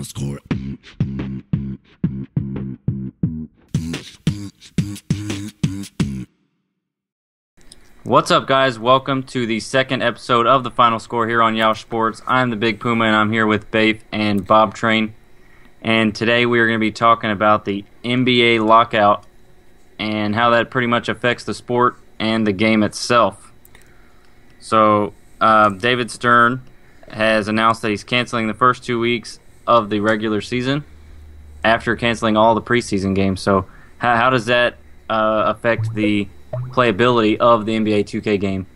final score. What's up, guys? Welcome to the second episode of the Final Score here on Yeousch Sports. I'm the Big Puma, and I'm here with Bafe and Bob Train. And today we are going to be talking about the NBA lockout and how that pretty much affects the sport and the game itself. So, David Stern has announced that he's canceling the first 2 weeks of the regular season after canceling all the preseason games. So, how does that affect the playability of the NBA 2K game?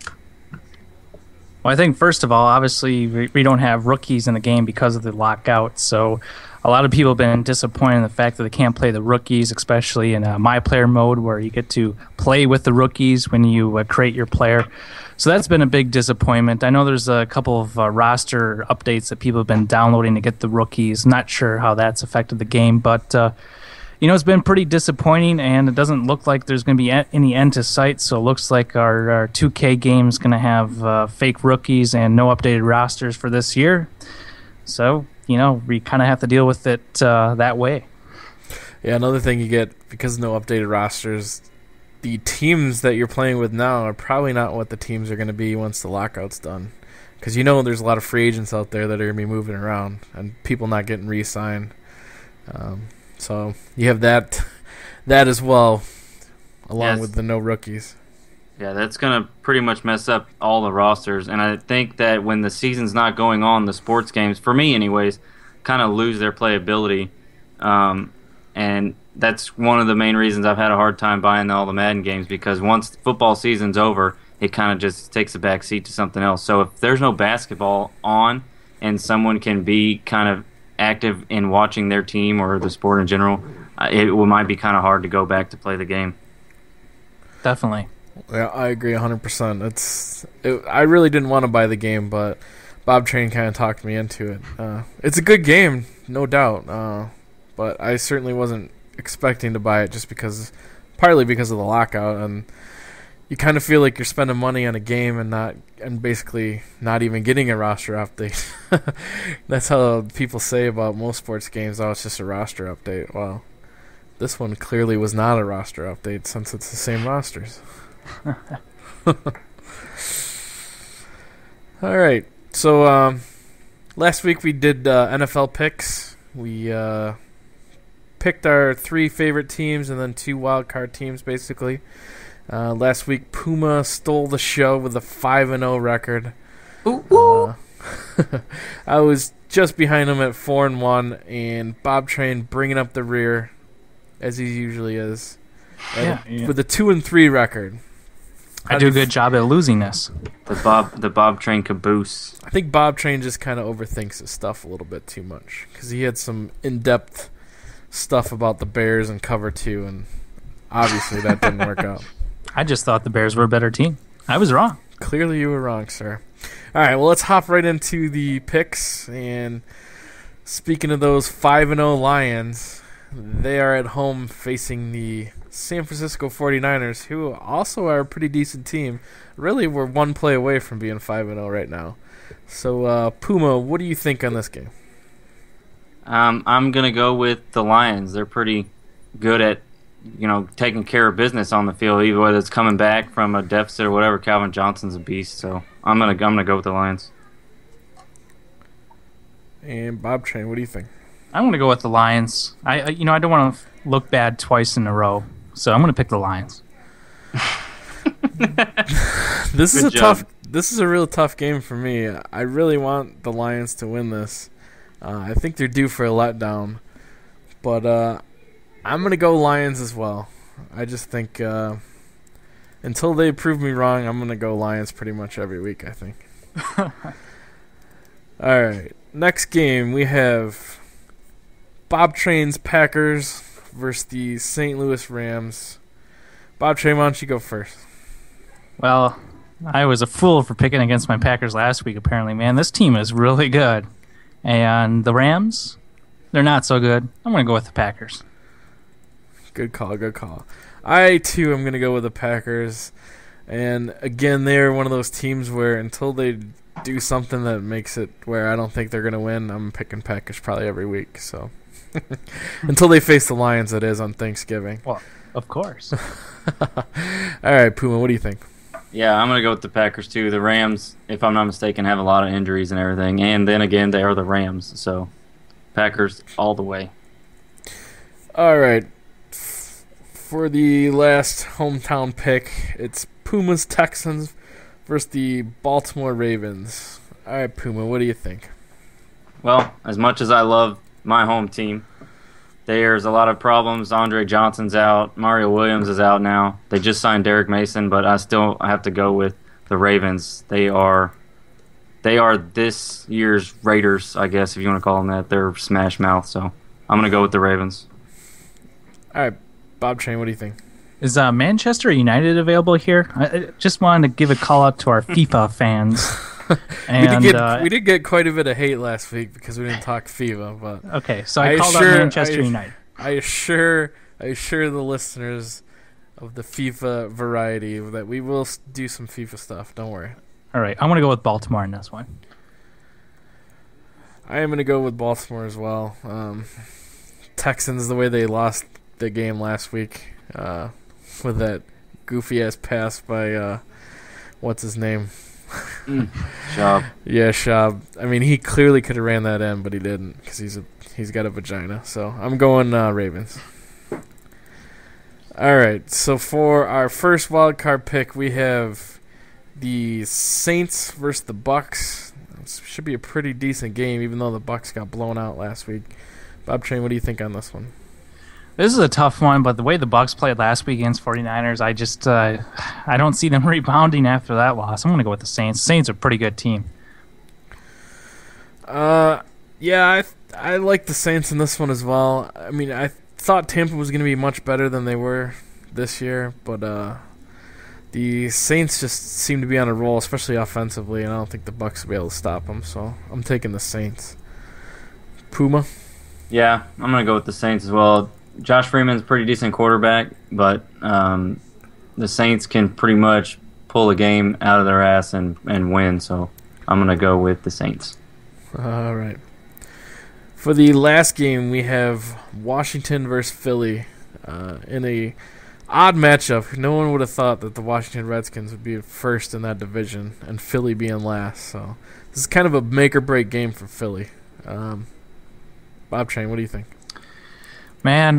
Well, I think first of all, obviously we don't have rookies in the game because of the lockout. So a lot of people have been disappointed in the fact that they can't play the rookies, especially in my player mode where you get to play with the rookies when you create your player. So that's been a big disappointment. I know there's a couple of roster updates that people have been downloading to get the rookies. Not sure how that's affected the game, but it's been pretty disappointing, and it doesn't look like there's going to be any end to sight. So it looks like our 2K game is going to have fake rookies and no updated rosters for this year. So, we kind of have to deal with it that way. Yeah, another thing you get, because no updated rosters, the teams that you're playing with now are probably not what the teams are going to be once the lockout's done. Because there's a lot of free agents out there that are going to be moving around and people not getting re-signed. So you have that as well, along with the no rookies. Yeah, that's going to pretty much mess up all the rosters. And I think that when the season's not going on, the sports games, for me anyways, kind of lose their playability. And that's one of the main reasons I've had a hard time buying all the Madden games, because once football season's over, it kind of just takes a back seat to something else. So if there's no basketball on and someone can be kind of active in watching their team or the sport in general, it might be kind of hard to go back to play the game. Definitely. Yeah, I agree 100%. I really didn't want to buy the game, but Bob Train kind of talked me into it. It's a good game, no doubt, but I certainly wasn't expecting to buy it partly because of the lockout, and you kind of feel like you're spending money on a game and basically not even getting a roster update. That's how people say about most sports games. Oh, it's just a roster update. Well, this one clearly was not a roster update since it's the same rosters. All right. So last week we did NFL picks. We picked our 3 favorite teams and then 2 wild card teams, basically. Last week, Puma stole the show with a 5-0 record. Ooh. I was just behind him at 4-1, and Bob Train bringing up the rear, as he usually is, with a 2-3 record. I do a good job at losing this. The Bob Train caboose. I think Bob Train just kind of overthinks his stuff a little bit too much, because he had some in-depth stuff about the Bears and cover 2, and obviously that didn't work out. I just thought the Bears were a better team. I was wrong. Clearly you were wrong, sir. All right, well, let's hop right into the picks. And speaking of those 5-0 Lions, they are at home facing the San Francisco 49ers, who also are a pretty decent team. Really, we're one play away from being 5-0 right now. So, Puma, what do you think on this game? I'm going to go with the Lions. They're pretty good at taking care of business on the field, either whether it's coming back from a deficit or whatever. Calvin Johnson's a beast, so I'm gonna go with the Lions. And Bob Train, what do you think? I'm gonna go with the Lions. I don't want to look bad twice in a row, so I'm gonna pick the Lions. This is a real tough game for me. I really want the Lions to win this. I think they're due for a letdown, but I'm going to go Lions as well. I just think until they prove me wrong, I'm going to go Lions pretty much every week, I think. All right. Next game, we have Bob Train's Packers versus the St. Louis Rams. Bob Train, why don't you go first? Well, I was a fool for picking against my Packers last week, apparently. Man, this team is really good. And the Rams, they're not so good. I'm going to go with the Packers. Good call. I, too, am going to go with the Packers. And, again, they're one of those teams where until they do something that makes it where I don't think they're gonna win, I'm picking Packers probably every week. So until they face the Lions, that is on Thanksgiving. Well, of course. All right, Puma, what do you think? Yeah, I'm going to go with the Packers, too. The Rams, if I'm not mistaken, have a lot of injuries and everything. And then again, they are the Rams. So, Packers all the way. All right. For the last hometown pick, it's Puma's Texans versus the Baltimore Ravens. All right, Puma, what do you think? Well, as much as I love my home team, there's a lot of problems. Andre Johnson's out. Mario Williams is out now. They just signed Derek Mason, but I have to go with the Ravens. They are this year's Raiders, I guess, if you want to call them that. They're smash mouth, so I'm going to go with the Ravens. All right, Bob Train, what do you think? Is Manchester United available here? I just wanted to give a call out to our FIFA fans. And, we did get quite a bit of hate last week because we didn't talk FIFA. But okay, so I called out Manchester United. I assure the listeners of the FIFA variety that we will do some FIFA stuff. Don't worry. All right, I'm going to go with Baltimore in this one. I am going to go with Baltimore as well. Texans, the way they lost the game last week with that goofy-ass pass by, what's his name? Schaub. Yeah, Schaub. I mean, he clearly could have ran that in, but he didn't because he's got a vagina. So I'm going Ravens. All right. So for our first wild card pick, we have the Saints versus the Bucks. This should be a pretty decent game, even though the Bucks got blown out last week. Bob Train, what do you think on this one? This is a tough one, but the way the Bucks played last week against 49ers, I don't see them rebounding after that loss. I'm going to go with the Saints. Saints are a pretty good team. Yeah, I like the Saints in this one as well. I mean, I thought Tampa was going to be much better than they were this year, but the Saints just seem to be on a roll, especially offensively, and I don't think the Bucks will be able to stop them, so I'm taking the Saints. Puma? Yeah, I'm going to go with the Saints as well. Josh Freeman's a pretty decent quarterback, but the Saints can pretty much pull a game out of their ass and win, so I'm going to go with the Saints. All right. For the last game, we have Washington versus Philly in a odd matchup. No one would have thought that the Washington Redskins would be first in that division and Philly being last, so this is kind of a make-or-break game for Philly. Bob Train, what do you think? Man,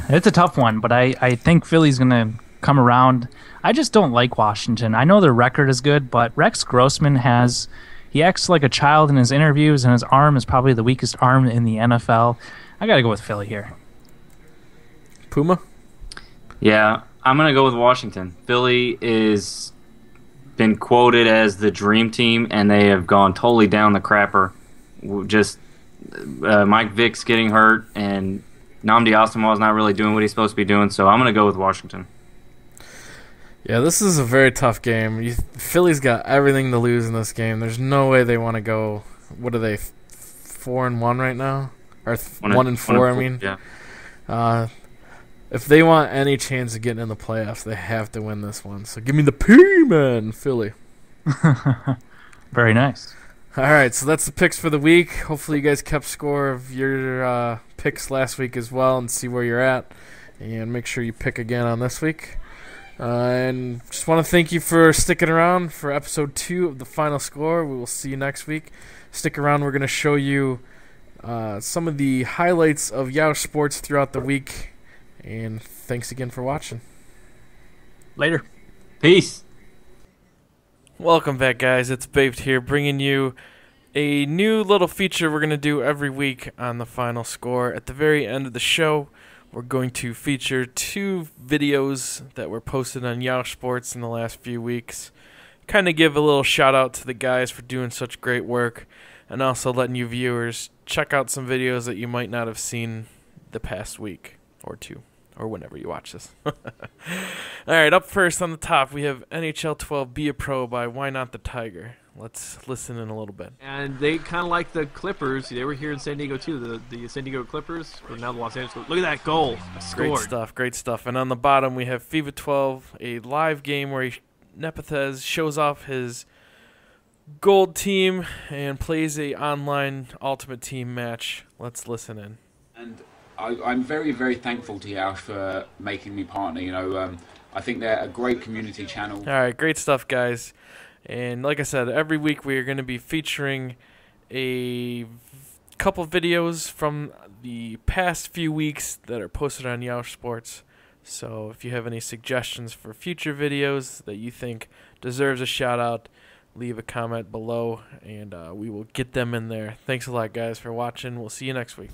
it's a tough one, but I think Philly's going to come around. I just don't like Washington. I know their record is good, but Rex Grossman he acts like a child in his interviews, and his arm is probably the weakest arm in the NFL. I got to go with Philly here. Puma? Yeah, I'm going to go with Washington. Philly is been quoted as the dream team, and they have gone totally down the crapper. Just Mike Vick's getting hurt, and Nnamdi Asomugha's not really doing what he's supposed to be doing, so I'm going to go with Washington. Yeah, this is a very tough game. Philly's got everything to lose in this game. There's no way they want to go. What are they, 4-1 right now, or 1-4? I mean, yeah. If they want any chance of getting in the playoffs, they have to win this one. So give me the P-Man, Philly. Very nice. All right, so that's the picks for the week. Hopefully you guys kept score of your picks last week as well and see where you're at. And make sure you pick again on this week. And just want to thank you for sticking around for episode 2 of the final score. We will see you next week. Stick around. We're going to show you some of the highlights of Yeousch sports throughout the week. And thanks again for watching. Later. Peace. Welcome back, guys. It's Baved here, bringing you a new little feature we're going to do every week on the final score. At the very end of the show, we're going to feature 2 videos that were posted on Yeousch Sports in the last few weeks. Kind of give a little shout out to the guys for doing such great work, and also letting you viewers check out some videos that you might not have seen the past week or 2. Or whenever you watch this. All right, up first on the top, we have NHL 12 Be a Pro by Why Not the Tiger. Let's listen in a little bit. And they kind of like the Clippers. They were here in San Diego, too. The San Diego Clippers are now the Los Angeles. Look at that goal. Scored. Great stuff. And on the bottom, we have FIFA 12, a live game where Nepenthez shows off his gold team and plays a online Ultimate Team match. Let's listen in. And I'm very, very thankful to Yeousch for making me partner. I think they're a great community channel. All right, great stuff, guys. And like I said, every week we are going to be featuring a couple videos from the past few weeks that are posted on Yeousch Sports. So if you have any suggestions for future videos that you think deserves a shout out, leave a comment below and we will get them in there. Thanks a lot, guys, for watching. We'll see you next week.